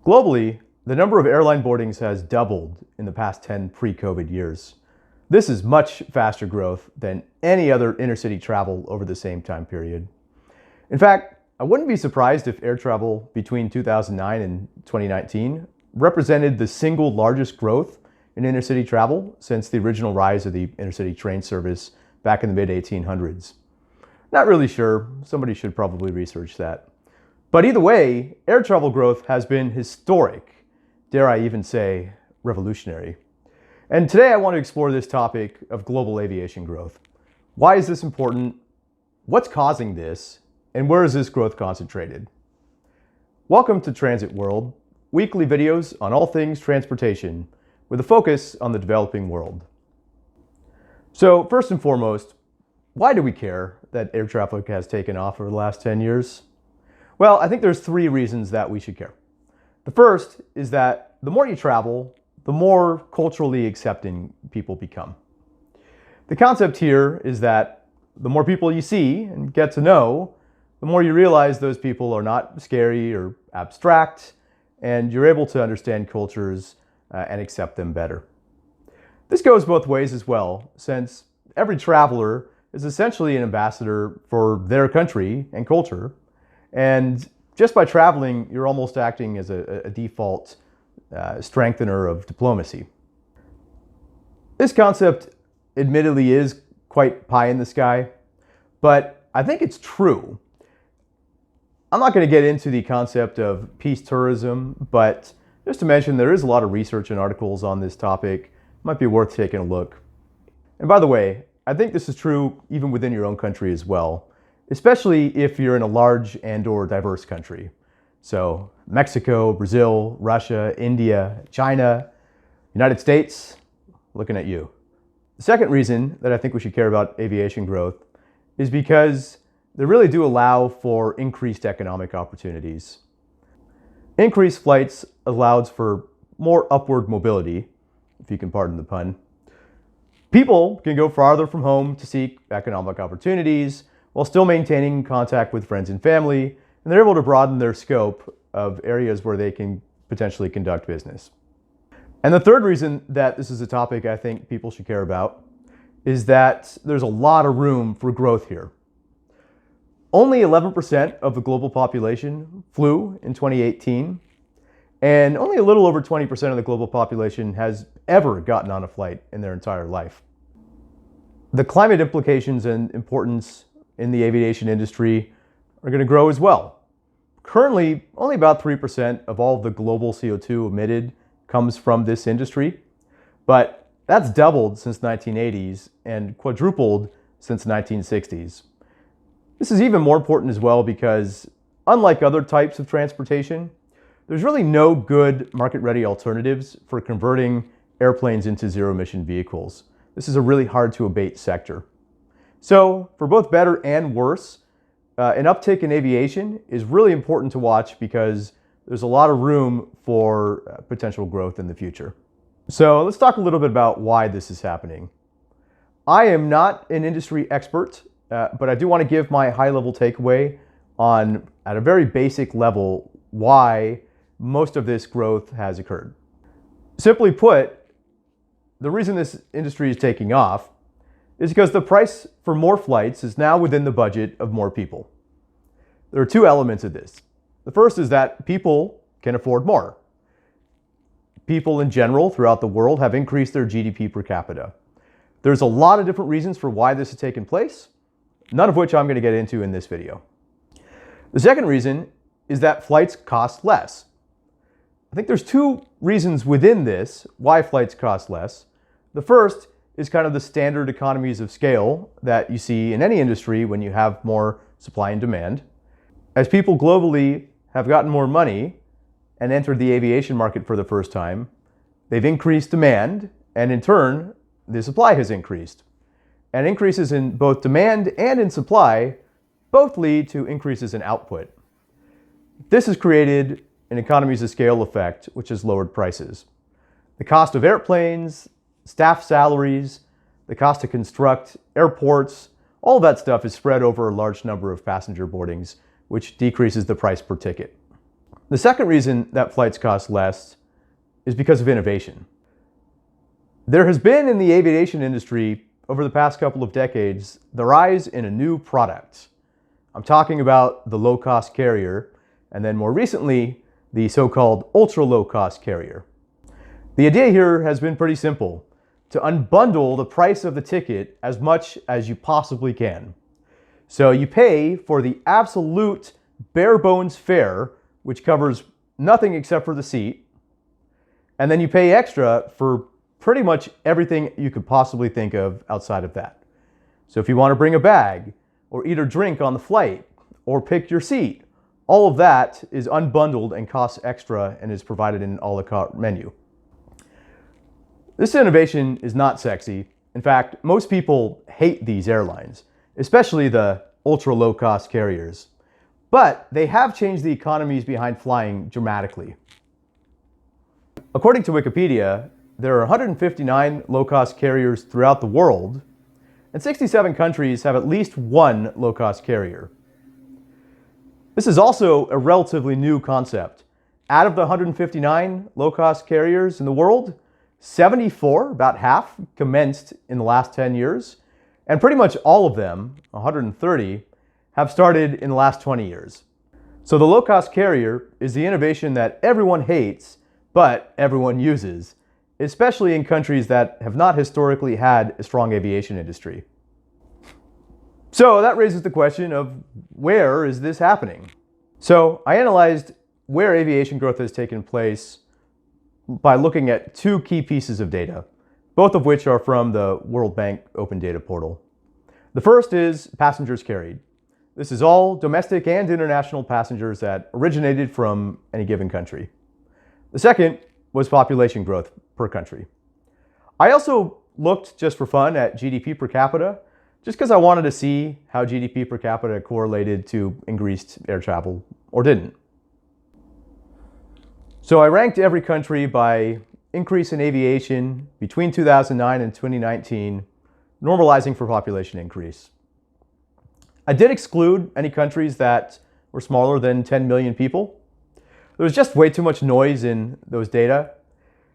Globally, the number of airline boardings has doubled in the past 10 pre-COVID years. This is much faster growth than any other intercity travel over the same time period. In fact, I wouldn't be surprised if air travel between 2009 and 2019 represented the single largest growth in intercity travel since the original rise of the intercity train service back in the mid-1800s. Not really sure. Somebody should probably research that. But either way, air travel growth has been historic, dare I even say revolutionary. And today I want to explore this topic of global aviation growth. Why is this important? What's causing this? And where is this growth concentrated? Welcome to Transit World, weekly videos on all things transportation with a focus on the developing world. So first and foremost, why do we care that air traffic has taken off over the last 10 years? Well, I think there's three reasons that we should care. The first is that the more you travel, the more culturally accepting people become. The concept here is that the more people you see and get to know, the more you realize those people are not scary or abstract, and you're able to understand cultures and accept them better. This goes both ways as well, since every traveler is essentially an ambassador for their country and culture. And just by traveling, you're almost acting as a default strengthener of diplomacy. This concept admittedly is quite pie in the sky, but I think it's true. I'm not going to get into the concept of peace tourism, but just to mention there is a lot of research and articles on this topic. Might be worth taking a look. And by the way, I think this is true even within your own country as well, especially if you're in a large and/or diverse country. So Mexico, Brazil, Russia, India, China, United States, looking at you. The second reason that I think we should care about aviation growth is because they really do allow for increased economic opportunities. Increased flights allows for more upward mobility, if you can pardon the pun. People can go farther from home to seek economic opportunities while still maintaining contact with friends and family, and they're able to broaden their scope of areas where they can potentially conduct business. And the third reason that this is a topic I think people should care about is that there's a lot of room for growth here. Only 11% of the global population flew in 2018, and only a little over 20% of the global population has ever gotten on a flight in their entire life. The climate implications and importance in the aviation industry are going to grow as well. Currently, only about 3% of all of the global CO2 emitted comes from this industry, but that's doubled since the 1980s and quadrupled since the 1960s. This is even more important as well because, unlike other types of transportation, there's really no good market-ready alternatives for converting airplanes into zero-emission vehicles. This is a really hard-to-abate sector. So, for both better and worse, an uptick in aviation is really important to watch because there's a lot of room for potential growth in the future. So, let's talk a little bit about why this is happening. I am not an industry expert, but I do want to give my high-level takeaway on, at a very basic level, why most of this growth has occurred. Simply put, the reason this industry is taking off is because the price for more flights is now within the budget of more people. There are two elements of this. The first is that people can afford more. People in general throughout the world have increased their GDP per capita. There's a lot of different reasons for why this has taken place, none of which I'm going to get into in this video. The second reason is that flights cost less. I think there's two reasons within this why flights cost less. The first is kind of the standard economies of scale that you see in any industry when you have more supply and demand. As people globally have gotten more money and entered the aviation market for the first time, they've increased demand, and in turn, the supply has increased. And increases in both demand and in supply both lead to increases in output. This has created an economies of scale effect, which has lowered prices. The cost of airplanes, staff salaries, the cost to construct airports, all that stuff is spread over a large number of passenger boardings, which decreases the price per ticket. The second reason that flights cost less is because of innovation. There has been in the aviation industry over the past couple of decades the rise in a new product. I'm talking about the low-cost carrier, and then more recently, the so-called ultra-low-cost carrier. The idea here has been pretty simple: to unbundle the price of the ticket as much as you possibly can. So you pay for the absolute bare bones fare, which covers nothing except for the seat, and then you pay extra for pretty much everything you could possibly think of outside of that. So if you want to bring a bag, or eat or drink on the flight, or pick your seat, all of that is unbundled and costs extra and is provided in an a la carte menu. This innovation is not sexy. In fact, most people hate these airlines, especially the ultra low-cost carriers. But they have changed the economies behind flying dramatically. According to Wikipedia, there are 159 low-cost carriers throughout the world, and 67 countries have at least one low-cost carrier. This is also a relatively new concept. Out of the 159 low-cost carriers in the world, 74, about half, commenced in the last 10 years, and pretty much all of them, 130, have started in the last 20 years. So the low-cost carrier is the innovation that everyone hates, but everyone uses, especially in countries that have not historically had a strong aviation industry. So that raises the question of where is this happening? So I analyzed where aviation growth has taken place by looking at two key pieces of data, both of which are from the World Bank Open Data Portal. The first is passengers carried. This is all domestic and international passengers that originated from any given country. The second was population growth per country. I also looked just for fun at GDP per capita, just because I wanted to see how GDP per capita correlated to increased air travel or didn't. So I ranked every country by increase in aviation between 2009 and 2019, normalizing for population increase. I did exclude any countries that were smaller than 10 million people. There was just way too much noise in those data,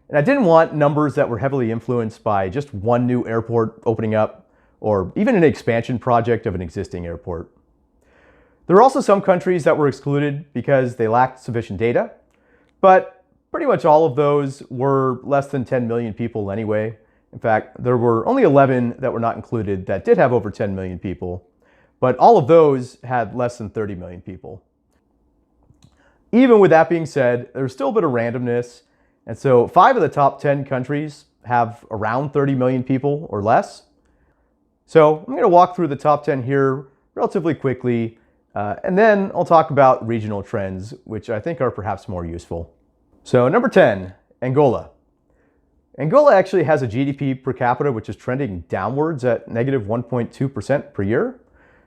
and I didn't want numbers that were heavily influenced by just one new airport opening up, or even an expansion project of an existing airport. There were also some countries that were excluded because they lacked sufficient data, but pretty much all of those were less than 10 million people anyway. In fact, there were only 11 that were not included that did have over 10 million people, but all of those had less than 30 million people. Even with that being said, there's still a bit of randomness, and so 5 of the top 10 countries have around 30 million people or less. So I'm going to walk through the top 10 here relatively quickly, and then I'll talk about regional trends, which I think are perhaps more useful. So number 10, Angola. Angola actually has a GDP per capita which is trending downwards at negative 1.2% per year.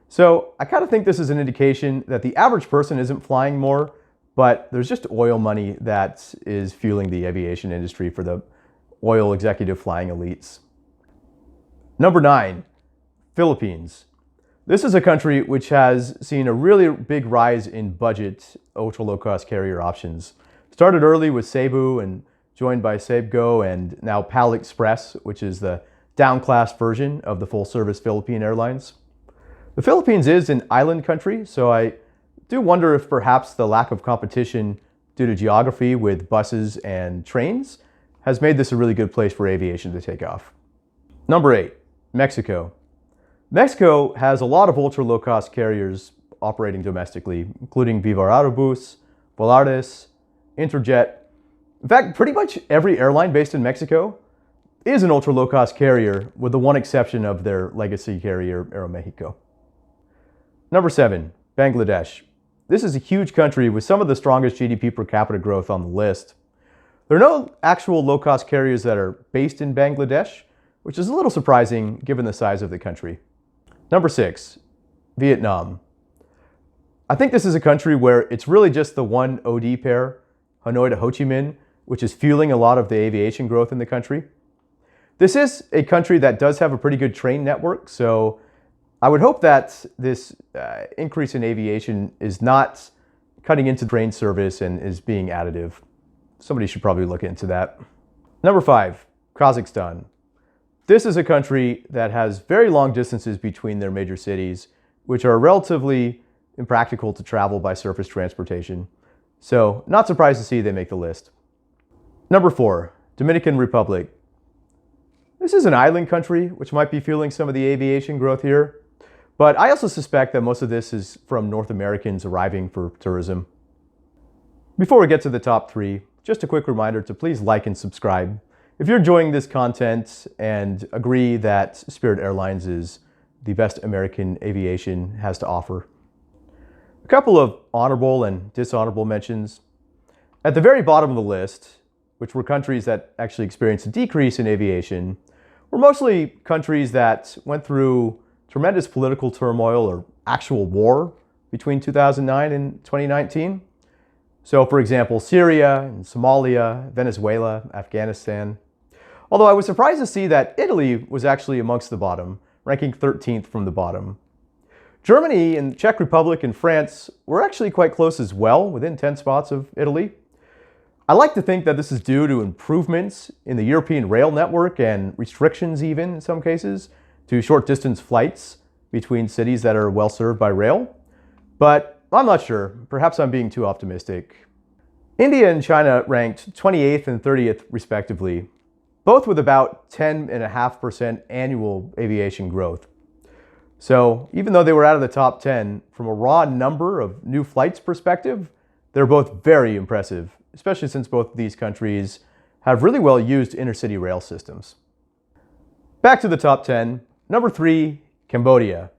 So I kind of think this is an indication that the average person isn't flying more, but there's just oil money that is fueling the aviation industry for the oil executive flying elites. Number 9, Philippines. This is a country which has seen a really big rise in budget ultra low-cost carrier options. Started early with Cebu and joined by Cebgo and now PAL Express, which is the down-class version of the full-service Philippine Airlines. The Philippines is an island country, so I do wonder if perhaps the lack of competition due to geography with buses and trains has made this a really good place for aviation to take off. Number 8, Mexico. Mexico has a lot of ultra low-cost carriers operating domestically, including Viva Aerobus, Volaris, Interjet. In fact, pretty much every airline based in Mexico is an ultra low-cost carrier, with the one exception of their legacy carrier, Aeromexico. Number 7, Bangladesh. This is a huge country with some of the strongest GDP per capita growth on the list. There are no actual low-cost carriers that are based in Bangladesh, which is a little surprising given the size of the country. Number 6, Vietnam. I think this is a country where it's really just the one OD pair, Hanoi to Ho Chi Minh, which is fueling a lot of the aviation growth in the country. This is a country that does have a pretty good train network, so I would hope that this increase in aviation is not cutting into train service and is being additive. Somebody should probably look into that. Number 5, Kazakhstan. This is a country that has very long distances between their major cities, which are relatively impractical to travel by surface transportation. So, not surprised to see they make the list. Number 4, Dominican Republic. This is an island country, which might be fueling some of the aviation growth here. But I also suspect that most of this is from North Americans arriving for tourism. Before we get to the top 3, just a quick reminder to please like and subscribe. If you're enjoying this content and agree that Spirit Airlines is the best American aviation has to offer. A couple of honorable and dishonorable mentions. At the very bottom of the list, which were countries that actually experienced a decrease in aviation, were mostly countries that went through tremendous political turmoil or actual war between 2009 and 2019. So, for example, Syria and Somalia, Venezuela, Afghanistan. Although I was surprised to see that Italy was actually amongst the bottom, ranking 13th from the bottom. Germany and Czech Republic and France were actually quite close as well, within 10 spots of Italy. I like to think that this is due to improvements in the European rail network and restrictions even, in some cases, to short-distance flights between cities that are well served by rail. But I'm not sure. Perhaps I'm being too optimistic. India and China ranked 28th and 30th respectively, both with about 10.5% annual aviation growth. So even though they were out of the top 10, from a raw number of new flights perspective, they're both very impressive, especially since both of these countries have really well used intercity rail systems. Back to the top 10. Number 3, Cambodia.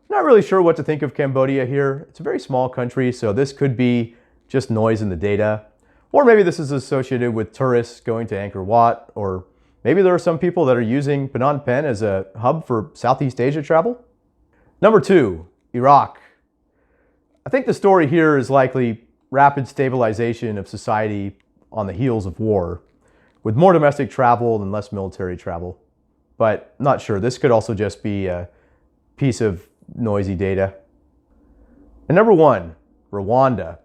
Not really sure what to think of Cambodia here. It's a very small country, so this could be just noise in the data. Or maybe this is associated with tourists going to Angkor Wat, or maybe there are some people that are using Phnom Penh as a hub for Southeast Asia travel. Number 2, Iraq. I think the story here is likely rapid stabilization of society on the heels of war, with more domestic travel and less military travel. But not sure. This could also just be a piece of noisy data. And number 1, Rwanda.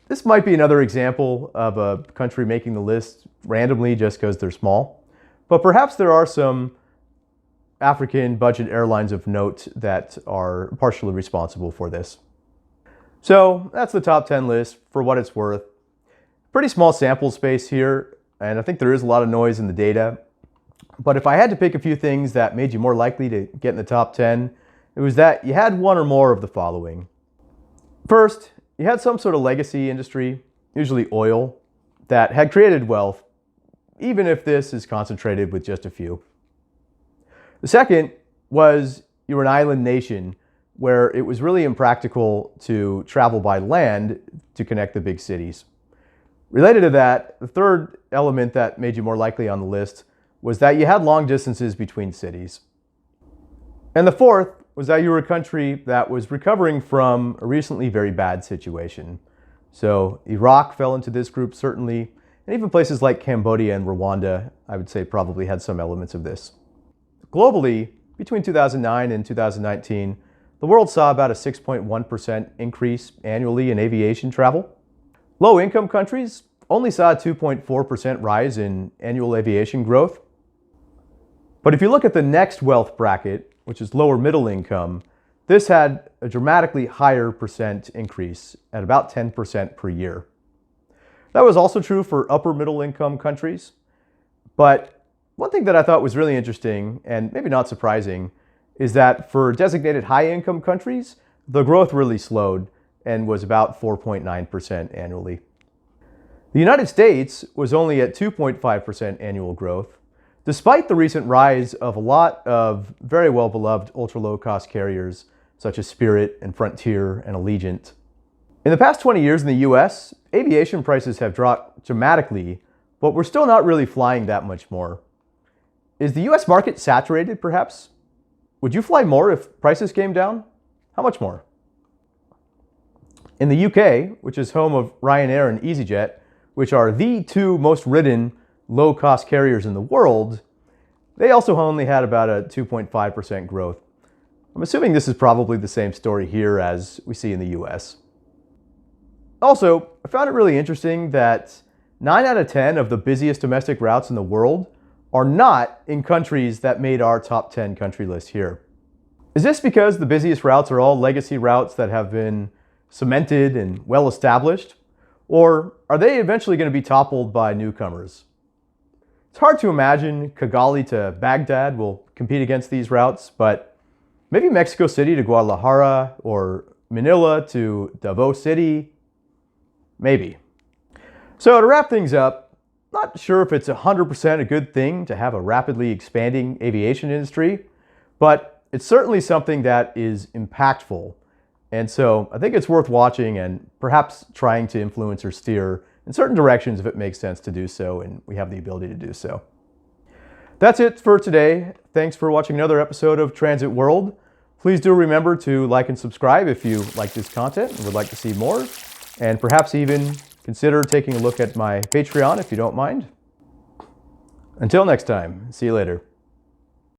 This might be another example of a country making the list randomly just because they're small. But perhaps there are some African budget airlines of note that are partially responsible for this. So that's the top 10 list for what it's worth. Pretty small sample space here, and I think there is a lot of noise in the data. But if I had to pick a few things that made you more likely to get in the top 10, it was that you had one or more of the following. First, you had some sort of legacy industry, usually oil, that had created wealth, even if this is concentrated with just a few. The second was you were an island nation where it was really impractical to travel by land to connect the big cities. Related to that, the third element that made you more likely on the list was that you had long distances between cities. And the fourth was that you were a country that was recovering from a recently very bad situation. So Iraq fell into this group certainly, and even places like Cambodia and Rwanda, I would say probably had some elements of this. Globally, between 2009 and 2019, the world saw about a 6.1% increase annually in aviation travel. Low-income countries only saw a 2.4% rise in annual aviation growth. But if you look at the next wealth bracket, which is lower middle income, this had a dramatically higher percent increase at about 10% per year. That was also true for upper middle income countries. But one thing that I thought was really interesting, and maybe not surprising, is that for designated high income countries, the growth really slowed and was about 4.9% annually. The United States was only at 2.5% annual growth, despite the recent rise of a lot of very well-beloved ultra-low-cost carriers such as Spirit and Frontier and Allegiant. In the past 20 years in the US, aviation prices have dropped dramatically, but we're still not really flying that much more. Is the US market saturated, perhaps? Would you fly more if prices came down? How much more? In the UK, which is home of Ryanair and EasyJet, which are the two most ridden low-cost carriers in the world, they also only had about a 2.5% growth. I'm assuming this is probably the same story here as we see in the US. Also, I found it really interesting that 9 out of 10 of the busiest domestic routes in the world are not in countries that made our top 10 country list here. Is this because the busiest routes are all legacy routes that have been cemented and well established? Or are they eventually going to be toppled by newcomers? It's hard to imagine Kigali to Baghdad will compete against these routes, but maybe Mexico City to Guadalajara or Manila to Davao City, maybe. So to wrap things up, not sure if it's 100% a good thing to have a rapidly expanding aviation industry, but it's certainly something that is impactful. And so I think it's worth watching and perhaps trying to influence or steer in certain directions if it makes sense to do so and we have the ability to do so. That's it for today. Thanks for watching another episode of Transit World. Please do remember to like and subscribe if you like this content and would like to see more, and perhaps even consider taking a look at my Patreon if you don't mind. Until next time, see you later.